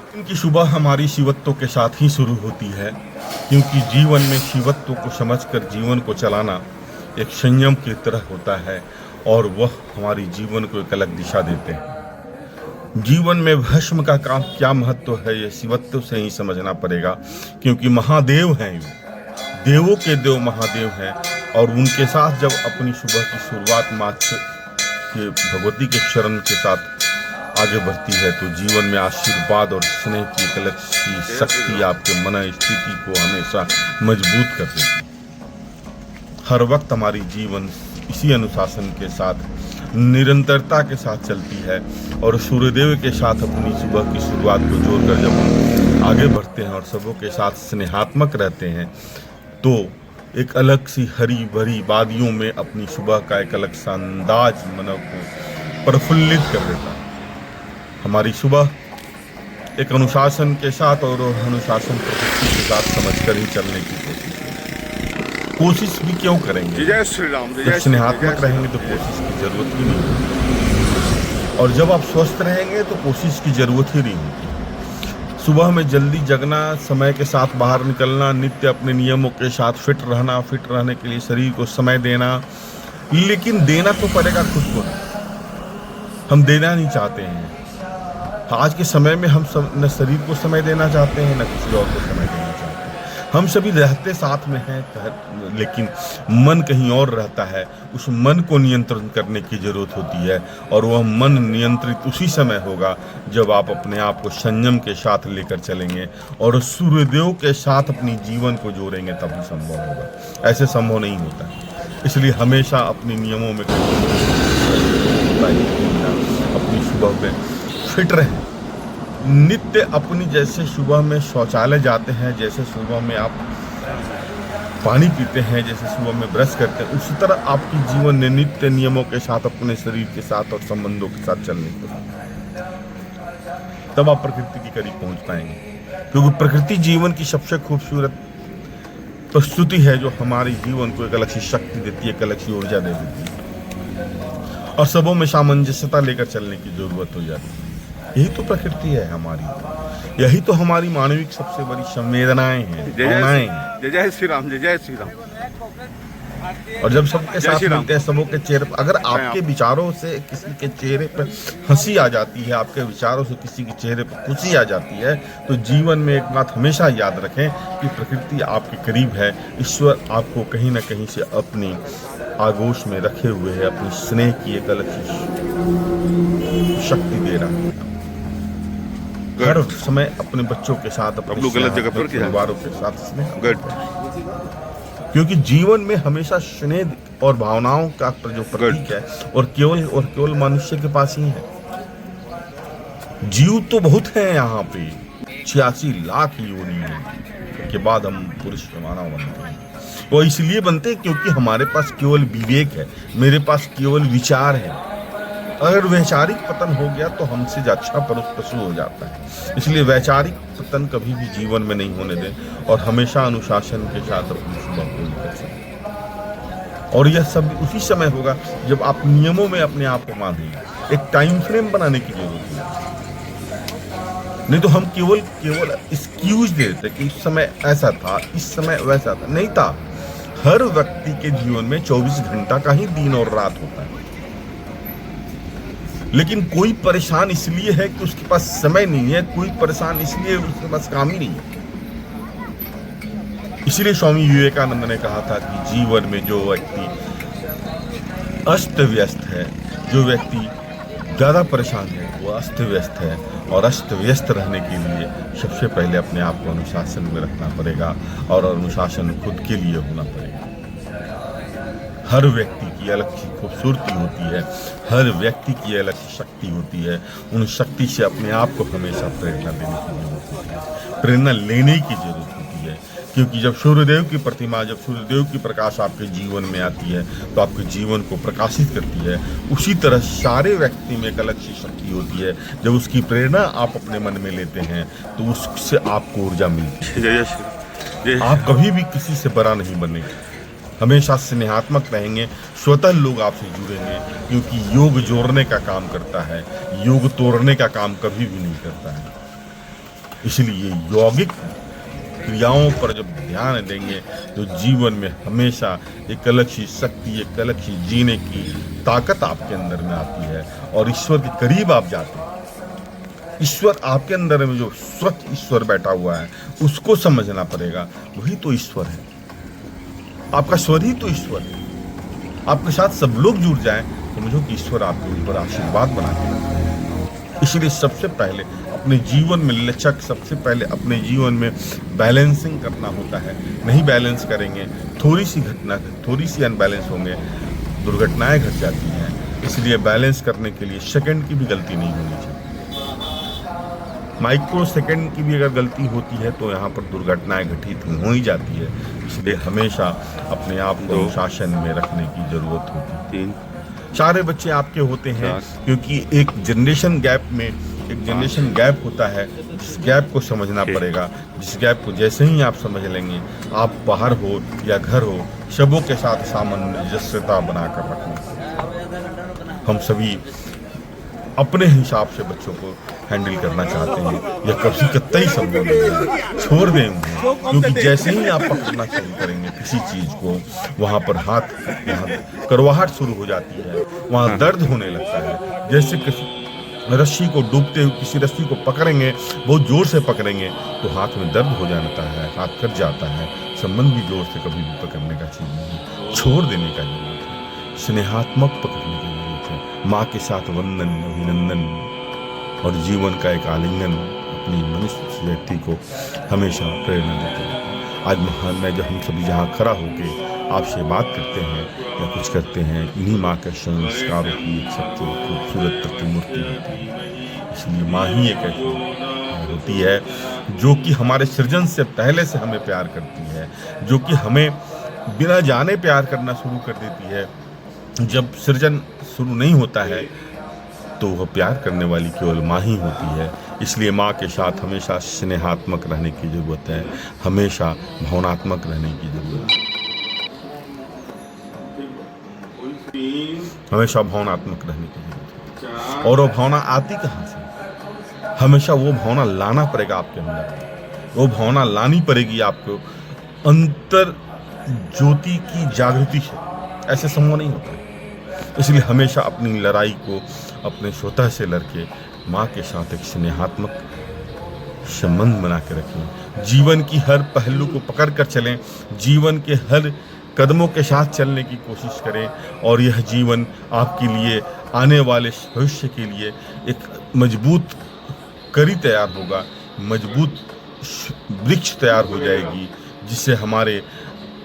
इनकी सुबह हमारी शिवत्व के साथ ही शुरू होती है, क्योंकि जीवन में शिवत्व को समझकर जीवन को चलाना एक संयम की तरह होता है और वह हमारी जीवन को एक अलग दिशा देते हैं। जीवन में भस्म का काम क्या महत्व है, यह शिवत्व से ही समझना पड़ेगा, क्योंकि महादेव हैं, देवों के देव महादेव हैं और उनके साथ जब अपनी सुबह की शुरुआत माँ के भगवती के शरण के साथ आगे बढ़ती है तो जीवन में आशीर्वाद और स्नेह की एक अलग सी शक्ति आपके मन स्थिति को हमेशा मजबूत कर देती है। हर वक्त हमारी जीवन इसी अनुशासन के साथ निरंतरता के साथ चलती है और सूर्यदेव के साथ अपनी सुबह की शुरुआत को जोड़कर जब हम आगे बढ़ते हैं और सबों के साथ स्नेहात्मक रहते हैं तो एक अलग सी हरी भरी वादियों में अपनी सुबह का एक अलग सा अंदाज मन को प्रफुल्लित कर देता है। हमारी सुबह एक अनुशासन के साथ और अनुशासन प्रकृति के साथ समझकर ही चलने की कोशिश भी क्यों करेंगे। जय श्री राम। जब स्नेहात्मक रहेंगे तो कोशिश की जरूरत ही नहीं होगी और जब आप स्वस्थ रहेंगे तो कोशिश की जरूरत ही नहीं होगी। सुबह में जल्दी जगना, समय के साथ बाहर निकलना, नित्य अपने नियमों के साथ फिट रहना, फिट रहने के लिए शरीर को समय देना, लेकिन देना तो पड़ेगा खुद को। हम देना नहीं चाहते हैं। आज के समय में हम सब न शरीर को समय देना चाहते हैं न किसी और को समय देना चाहते हैं। हम सभी रहते साथ में हैं लेकिन मन कहीं और रहता है। उस मन को नियंत्रण करने की जरूरत होती है और वह मन नियंत्रित उसी समय होगा जब आप अपने आप को संयम के साथ लेकर चलेंगे और सूर्यदेव के साथ अपनी जीवन को जोड़ेंगे, तभी संभव होगा। ऐसे संभव नहीं होता है। इसलिए हमेशा अपने नियमों में अपनी सुबह में फिट रहे। नित्य अपनी जैसे सुबह में शौचालय जाते हैं, जैसे सुबह में आप पानी पीते हैं, जैसे सुबह में ब्रश करते हैं, उसी तरह आपकी जीवन ने नित्य नियमों के साथ अपने शरीर के साथ और संबंधों के साथ चलने को, तब आप प्रकृति के करीब पहुंच पाएंगे। क्योंकि प्रकृति जीवन की सबसे खूबसूरत प्रस्तुति है जो हमारे जीवन को एक अलग सी शक्ति देती है, एक अलग सी ऊर्जा दे देती है और सबों में सामंजस्यता लेकर चलने की जरूरत हो जाती है। यही तो प्रकृति है हमारी, यही तो हमारी मानविक सबसे बड़ी संवेदनाएं हैं, भावनाएं हैं। जय श्री राम। जय श्री राम। और जब सबके साथ मिलते हैं, सबों के चेहरे पर अगर आपके विचारों से किसी के चेहरे पर हंसी आ जाती है, आपके विचारों से किसी के चेहरे पर खुशी आ जाती है, तो जीवन में एक बात हमेशा याद रखें कि प्रकृति आपके करीब है। ईश्वर आपको कहीं ना कहीं से अपनी आगोश में रखे हुए है, अपनी स्नेह की एक अलग शक्ति दे रहा है। हर समय अपने बच्चों के साथ, अपने परिवारों के साथ स्नेह, क्योंकि जीवन में हमेशा स्नेह और भावनाओं का जो प्रतीक है और केवल मनुष्य के पास ही है। जीव तो बहुत हैं यहाँ पे, 86 लाख योनि के बाद हम पुरुष मानव बनते हैं। वो इसलिए बनते हैं क्योंकि हमारे पास केवल विवेक है, मेरे पास केवल विचार है। अगर वैचारिक पतन हो गया तो हमसे अच्छा पशु हो जाता है। इसलिए वैचारिक पतन कभी भी जीवन में नहीं होने दें और हमेशा अनुशासन के साथ अपनी सुबह को निकल सकें। और यह सब उसी समय होगा जब आप नियमों में अपने आप को बांधेंगे। एक टाइम फ्रेम बनाने की जरूरत है, नहीं तो हम केवल एक्सक्यूज देते कि इस समय ऐसा था, इस समय वैसा था। नहीं था। हर व्यक्ति के जीवन में 24 घंटा का ही दिन और रात होता है, लेकिन कोई परेशान इसलिए है कि उसके पास समय नहीं है, कोई परेशान इसलिए उसके पास काम ही नहीं है। इसलिए स्वामी विवेकानंद ने कहा था कि जीवन में जो व्यक्ति अस्त व्यस्त है, जो व्यक्ति ज्यादा परेशान है, वो अस्त व्यस्त है और अस्त व्यस्त रहने के लिए सबसे पहले अपने आप को अनुशासन में रखना पड़ेगा और अनुशासन खुद के लिए होना पड़ेगा। हर व्यक्ति की अलग सी खूबसूरती होती है, हर व्यक्ति की अलग शक्ति होती है। उन शक्ति से अपने आप को हमेशा प्रेरणा देने की जरूरत होती है, प्रेरणा लेने की जरूरत होती है। क्योंकि जब सूर्यदेव की प्रतिमा, जब सूर्यदेव की प्रकाश आपके जीवन में आती है तो आपके जीवन को प्रकाशित करती है। उसी तरह सारे व्यक्ति में एक अलग सी शक्ति होती है। जब उसकी प्रेरणा आप अपने मन में लेते हैं तो उससे आपको ऊर्जा मिलती है। आप कभी भी किसी से बड़ा नहीं बनेंगे, हमेशा स्नेहात्मक रहेंगे, स्वतः लोग आपसे जुड़ेंगे। क्योंकि योग जोड़ने का काम करता है, योग तोड़ने का काम कभी भी नहीं करता है। इसलिए यौगिक क्रियाओं पर जब ध्यान देंगे तो जीवन में हमेशा एक अलग सी शक्ति, एक अलग सी जीने की ताकत आपके अंदर में आती है और ईश्वर के करीब आप जाते हैं। ईश्वर आपके अंदर में जो स्वच्छ ईश्वर बैठा हुआ है उसको समझना पड़ेगा, वही तो ईश्वर है। आपका स्वर ही तो ईश्वर है। आपके साथ सब लोग जुड़ जाएं, समझो कि ईश्वर आपके ऊपर आशीर्वाद बनाते हैं। इसलिए सबसे पहले अपने जीवन में लचक, सबसे पहले अपने जीवन में बैलेंसिंग करना होता है। नहीं बैलेंस करेंगे, थोड़ी सी अनबैलेंस होंगे, दुर्घटनाएं घट जाती हैं। इसलिए बैलेंस करने के लिए सेकंड की भी गलती नहीं होनी चाहिए। माइक्रो सेकंड की भी अगर गलती होती है तो यहाँ पर दुर्घटनाएं घटित हो ही जाती है। इसलिए हमेशा अपने आप को शासन में रखने की जरूरत होती है। सारे बच्चे आपके होते हैं क्योंकि एक जनरेशन गैप होता है, जिस गैप को समझना पड़ेगा। जिस गैप को जैसे ही आप समझ लेंगे, आप बाहर हो या घर हो, सबों के साथ सामंजस्यता बनाकर रखें। हम सभी अपने हिसाब से बच्चों को हैंडल करना चाहते हैं, या कभी कतई संभव नहीं है, छोड़ दें उन्हें। क्योंकि जैसे ही आप पकड़ना शुरू करेंगे किसी चीज को, वहां पर वहाँ करवाहट शुरू हो जाती है, वहां दर्द होने लगता है। जैसे किसी रस्सी को डूबते हुए किसी रस्सी को पकड़ेंगे, बहुत जोर से पकड़ेंगे तो हाथ में दर्द हो जाता है, हाथ कट जाता है। संबंध भी जोर से कभी भी पकड़ने का चीज नहीं है, छोड़ देने का जरूरत है, स्नेहात्मक पकड़ने की जरूरत है। माँ के साथ वंदन, अभिनंदन और जीवन का एक आलिंगन अपनी मनुष्य व्यक्ति को हमेशा प्रेरणा देते हैं। आज मैं जब हम सभी यहाँ खड़ा होकर आपसे बात करते हैं या कुछ करते हैं, इन्हीं माँ के संस्कारों की एक सबसे खूबसूरत प्रतिमूर्ति होती है। इसलिए माँ ही एक ऐसी होती है जो कि हमारे सृजन से पहले से हमें प्यार करती है, जो कि हमें बिना जाने प्यार करना शुरू कर देती है। जब सृजन शुरू नहीं होता है तो वह प्यार करने वाली केवल माँ ही होती है। इसलिए माँ के साथ हमेशा स्नेहात्मक रहने की जरूरत है, हमेशा भावनात्मक रहने की जरूरत है, हमेशा भावनात्मक रहने की जरूरत है। और वो भावना आती कहाँ से? हमेशा वो भावना लाना पड़ेगा आपके अंदर, वो भावना लानी पड़ेगी आपको अंतर ज्योति की जागृति से। ऐसे संभव नहीं होता है। इसलिए हमेशा अपनी लड़ाई को अपने स्वतः से लड़के माँ के साथ एक स्नेहात्मक संबंध बना के रखें। जीवन की हर पहलू को पकड़ कर चलें, जीवन के हर कदमों के साथ चलने की कोशिश करें और यह जीवन आपके लिए आने वाले भविष्य के लिए एक मजबूत कड़ी तैयार होगा, मजबूत वृक्ष तैयार हो जाएगी, जिससे हमारे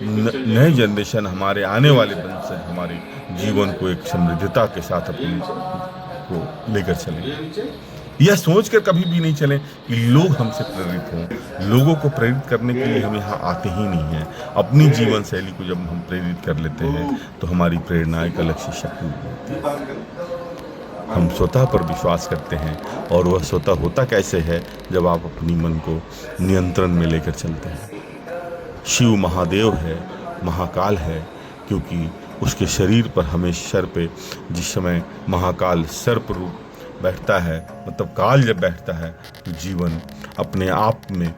नए जनरेशन, हमारे आने वाले वंश से हमारे जीवन को एक समृद्धता के साथ अपने को लेकर चलेंगे। यह सोचकर कभी भी नहीं चलें कि लोग हमसे प्रेरित हों। लोगों को प्रेरित करने के लिए हम यहाँ आते ही नहीं हैं। अपनी जीवन शैली को जब हम प्रेरित कर लेते हैं तो हमारी प्रेरणा एक अलग सी शक्ति होती है। हम स्वतः पर विश्वास करते हैं और वह स्वतः होता कैसे है? जब आप अपनी मन को नियंत्रण में लेकर चलते हैं। शिव महादेव है, महाकाल है, क्योंकि उसके शरीर पर हमेशा सर पे जिस समय महाकाल सर्प रूप बैठता है, मतलब काल जब बैठता है, तो जीवन अपने आप में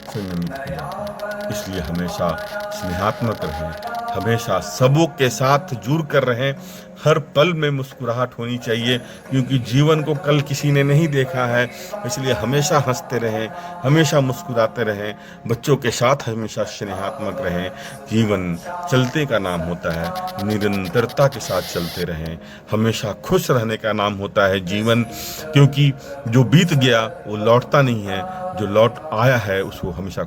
संयमित हो जाता है। इसलिए हमेशा स्नेहात्मक रहें, हमेशा सबों के साथ जुड़ कर रहें। हर पल में मुस्कुराहट होनी चाहिए, क्योंकि जीवन को कल किसी ने नहीं देखा है। इसलिए हमेशा हंसते रहें, हमेशा मुस्कुराते रहें, बच्चों के साथ हमेशा स्नेहात्मक रहें। जीवन चलते का नाम होता है, निरंतरता के साथ चलते रहें। हमेशा खुश रहने का नाम होता है जीवन, क्योंकि जो बीत गया वो लौटता नहीं है, जो लौट आया है उसको हमेशा